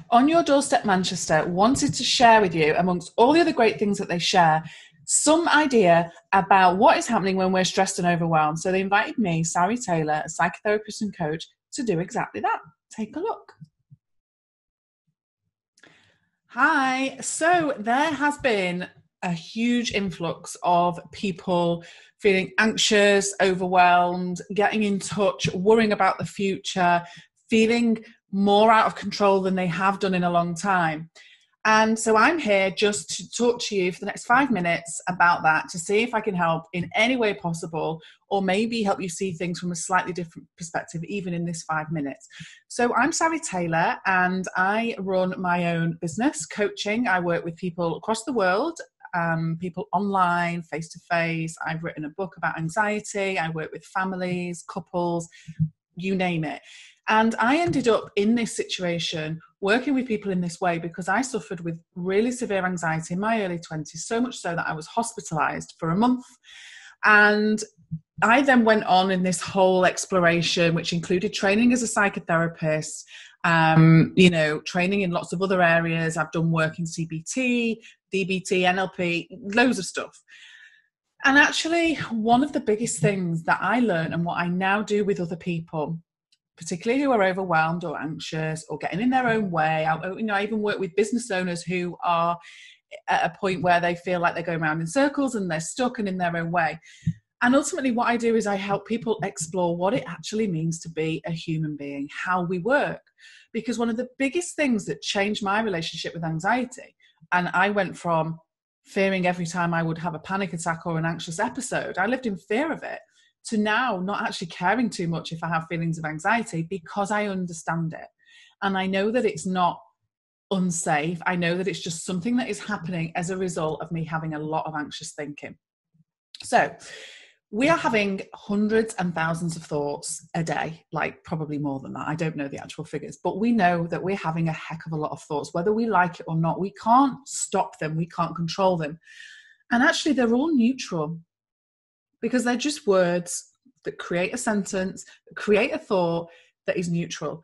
On Your Doorstep Manchester wanted to share with you, amongst all the other great things that they share, some idea about what is happening when we're stressed and overwhelmed. So they invited me, Sarie Taylor, a psychotherapist and coach, to do exactly that. Take a look. Hi. So there has been a huge influx of people feeling anxious, overwhelmed, getting in touch, worrying about the future, feeling more out of control than they have done in a long time. And so I'm here just to talk to you for the next 5 minutes about that, to see if I can help in any way possible, or maybe help you see things from a slightly different perspective, even in this 5 minutes. So I'm Sarie Taylor, and I run my own business coaching. I work with people across the world, people online, face-to-face. I've written a book about anxiety. I work with families, couples, you name it. And I ended up in this situation working with people in this way because I suffered with really severe anxiety in my early 20s, so much so that I was hospitalized for a month. And I then went on in this whole exploration, which included training as a psychotherapist, training in lots of other areas. I've done work in CBT, DBT, NLP, loads of stuff. And actually, one of the biggest things that I learned, and what I now do with other people, particularly who are overwhelmed or anxious or getting in their own way. I even work with business owners who are at a point where they feel like they're going around in circles and they're stuck and in their own way. And ultimately what I do is I help people explore what it actually means to be a human being, how we work. Because one of the biggest things that changed my relationship with anxiety, and I went from fearing every time I would have a panic attack or an anxious episode, I lived in fear of it, to now not actually caring too much if I have feelings of anxiety, because I understand it. And I know that it's not unsafe. I know that it's just something that is happening as a result of me having a lot of anxious thinking. So we are having hundreds and thousands of thoughts a day, like probably more than that. I don't know the actual figures, but we know that we're having a heck of a lot of thoughts, whether we like it or not. We can't stop them. We can't control them. And actually, they're all neutral, because they're just words that create a sentence, that create a thought that is neutral.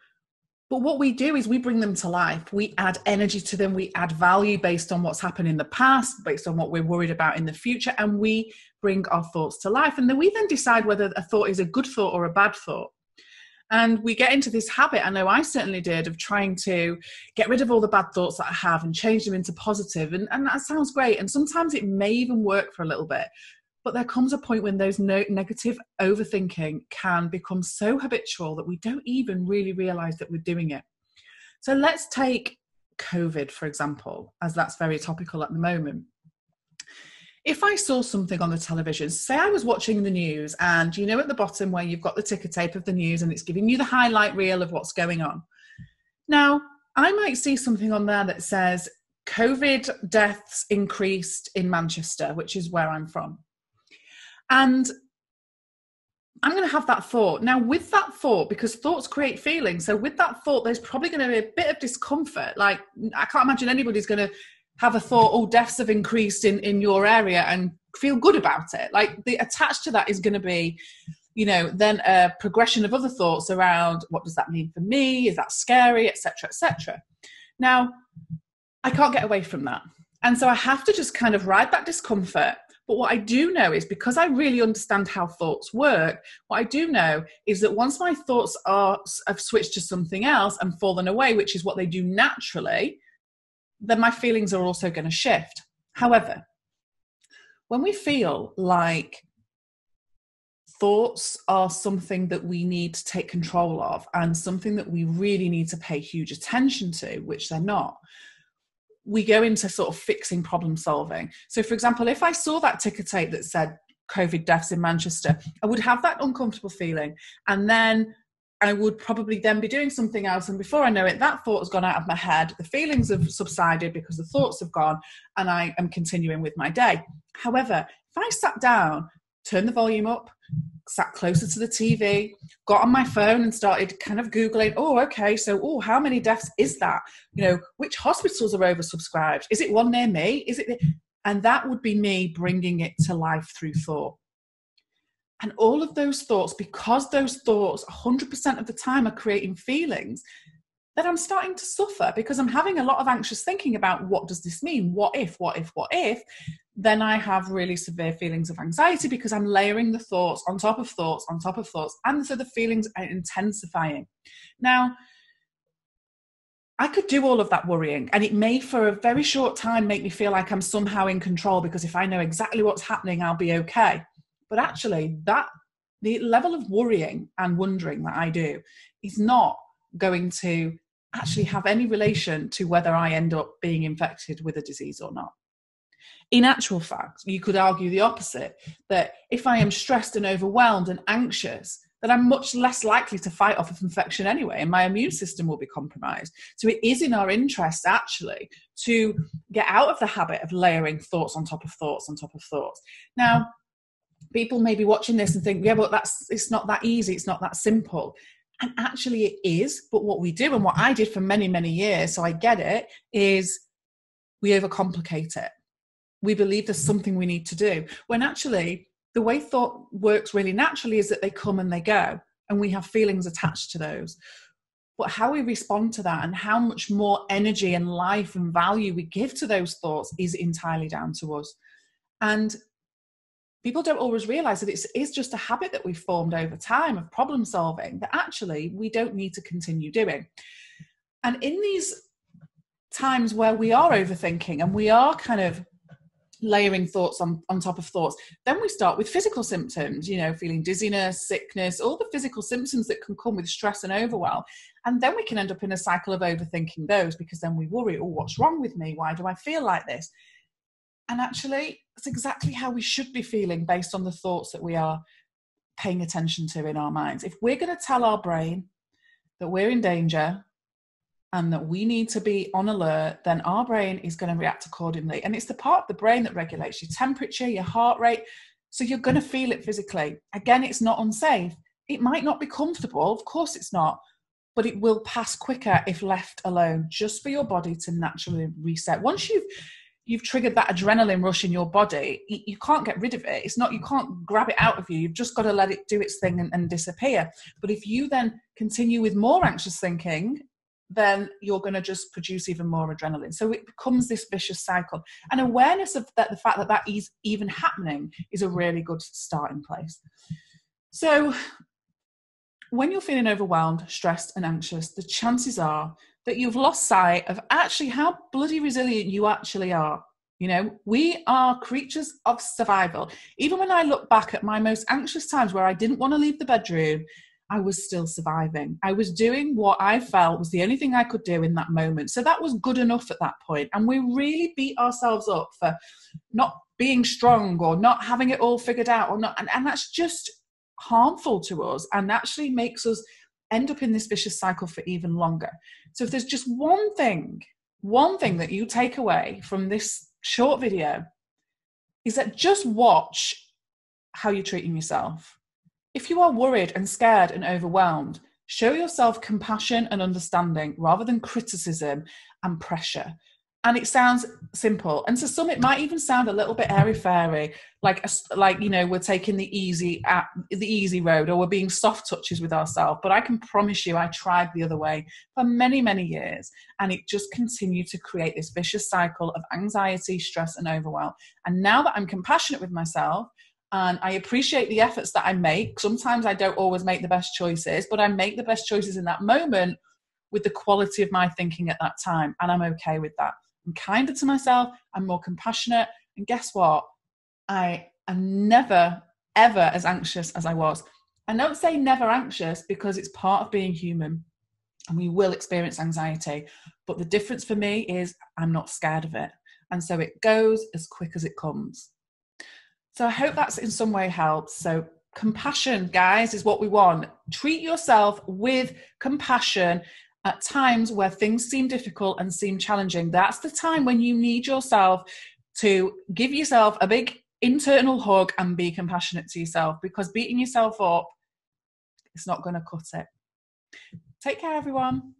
But what we do is we bring them to life. We add energy to them. We add value based on what's happened in the past, based on what we're worried about in the future, and we bring our thoughts to life. And then we decide whether a thought is a good thought or a bad thought. And we get into this habit, I know I certainly did, of trying to get rid of all the bad thoughts that I have and change them into positive. And that sounds great. And sometimes it may even work for a little bit. But there comes a point when those negative overthinking can become so habitual that we don't even really realize that we're doing it. So let's take COVID, for example, as that's very topical at the moment. If I saw something on the television, say I was watching the news, and you know at the bottom where you've got the ticker tape of the news and it's giving you the highlight reel of what's going on. Now, I might see something on there that says COVID deaths increased in Manchester, which is where I'm from. And I'm going to have that thought. Now, with that thought, because thoughts create feelings, so with that thought, there's probably going to be a bit of discomfort. Like, I can't imagine anybody's going to have a thought, oh, deaths have increased in your area, and feel good about it. Like, the attached to that is going to be, then a progression of other thoughts around, what does that mean for me? Is that scary, etc., etc. Now, I can't get away from that. And so I have to just kind of ride that discomfort. But what I do know is, because I really understand how thoughts work, what I do know is that once my thoughts have switched to something else and fallen away, which is what they do naturally, then my feelings are also going to shift. However, when we feel like thoughts are something that we need to take control of and something that we really need to pay huge attention to, which they're not, we go into sort of fixing problem solving. So, for example, if I saw that ticker tape that said COVID deaths in Manchester, I would have that uncomfortable feeling. And then I would probably then be doing something else. And before I know it, that thought has gone out of my head. The feelings have subsided because the thoughts have gone, and I am continuing with my day. However, if I sat down, turned the volume up, sat closer to the TV, got on my phone and started kind of Googling, how many deaths is that? Which hospitals are oversubscribed? Is it one near me? And that would be me bringing it to life through thought. And all of those thoughts, because those thoughts 100% of the time are creating feelings, then I'm starting to suffer because I'm having a lot of anxious thinking about what does this mean? What if, what if, what if? Then I have really severe feelings of anxiety because I'm layering the thoughts on top of thoughts on top of thoughts. And so the feelings are intensifying. Now, I could do all of that worrying, and it may for a very short time make me feel like I'm somehow in control, because if I know exactly what's happening, I'll be okay. But actually, the level of worrying and wondering that I do is not going to actually have any relation to whether I end up being infected with a disease or not. In actual fact, you could argue the opposite, that if I am stressed and overwhelmed and anxious, then I'm much less likely to fight off of infection anyway, and my immune system will be compromised. So it is in our interest, actually, to get out of the habit of layering thoughts on top of thoughts on top of thoughts. Now, people may be watching this and think, yeah, but it's not that easy, it's not that simple. And actually it is, but what we do, and what I did for many, many years, so I get it, is we overcomplicate it. We believe there's something we need to do, when actually the way thought works really naturally is that they come and they go, and we have feelings attached to those. But how we respond to that and how much more energy and life and value we give to those thoughts is entirely down to us. And people don't always realize that it is just a habit that we've formed over time of problem solving that actually we don't need to continue doing. And in these times where we are overthinking and we are kind of layering thoughts on top of thoughts, then we start with physical symptoms, feeling dizziness, sickness, all the physical symptoms that can come with stress and overwhelm. And then we can end up in a cycle of overthinking those, because then we worry, oh, what's wrong with me? Why do I feel like this? And actually, that's exactly how we should be feeling based on the thoughts that we are paying attention to in our minds. If we're going to tell our brain that we're in danger and that we need to be on alert, then our brain is going to react accordingly. And it's the part of the brain that regulates your temperature, your heart rate. So you're going to feel it physically. Again, it's not unsafe. It might not be comfortable. Of course it's not. But it will pass quicker if left alone, just for your body to naturally reset. Once you've triggered that adrenaline rush in your body, you can't get rid of it. It's not, you can't grab it out of you. You've just got to let it do its thing and disappear. But if you then continue with more anxious thinking, then you're going to just produce even more adrenaline. So it becomes this vicious cycle. And awareness of that, the fact that that is even happening, is a really good starting place. So when you're feeling overwhelmed, stressed and anxious, the chances are that you've lost sight of actually how bloody resilient you actually are. We are creatures of survival. Even when I look back at my most anxious times where I didn't want to leave the bedroom, I was still surviving. I was doing what I felt was the only thing I could do in that moment. So that was good enough at that point. And we really beat ourselves up for not being strong or not having it all figured out, or not. And that's just harmful to us, and actually makes us end up in this vicious cycle for even longer. So if there's just one thing that you take away from this short video, is that just watch how you're treating yourself. If you are worried and scared and overwhelmed, show yourself compassion and understanding rather than criticism and pressure. And it sounds simple, and to some it might even sound a little bit airy-fairy, like we're taking the easy road, or we're being soft touches with ourselves. But I can promise you, I tried the other way for many, many years, and it just continued to create this vicious cycle of anxiety, stress, and overwhelm. And now that I'm compassionate with myself, and I appreciate the efforts that I make, sometimes I don't always make the best choices, but I make the best choices in that moment with the quality of my thinking at that time, and I'm okay with that. I'm kinder to myself, I'm more compassionate, and guess what? I am never, ever as anxious as I was. I don't say never anxious because it's part of being human, and we will experience anxiety, but the difference for me is I'm not scared of it, and so it goes as quick as it comes. So I hope that's in some way helps. So compassion, guys, is what we want. Treat yourself with compassion at times where things seem difficult and seem challenging. That's the time when you need yourself to give yourself a big internal hug and be compassionate to yourself, because beating yourself up, it's not going to cut it. Take care, everyone.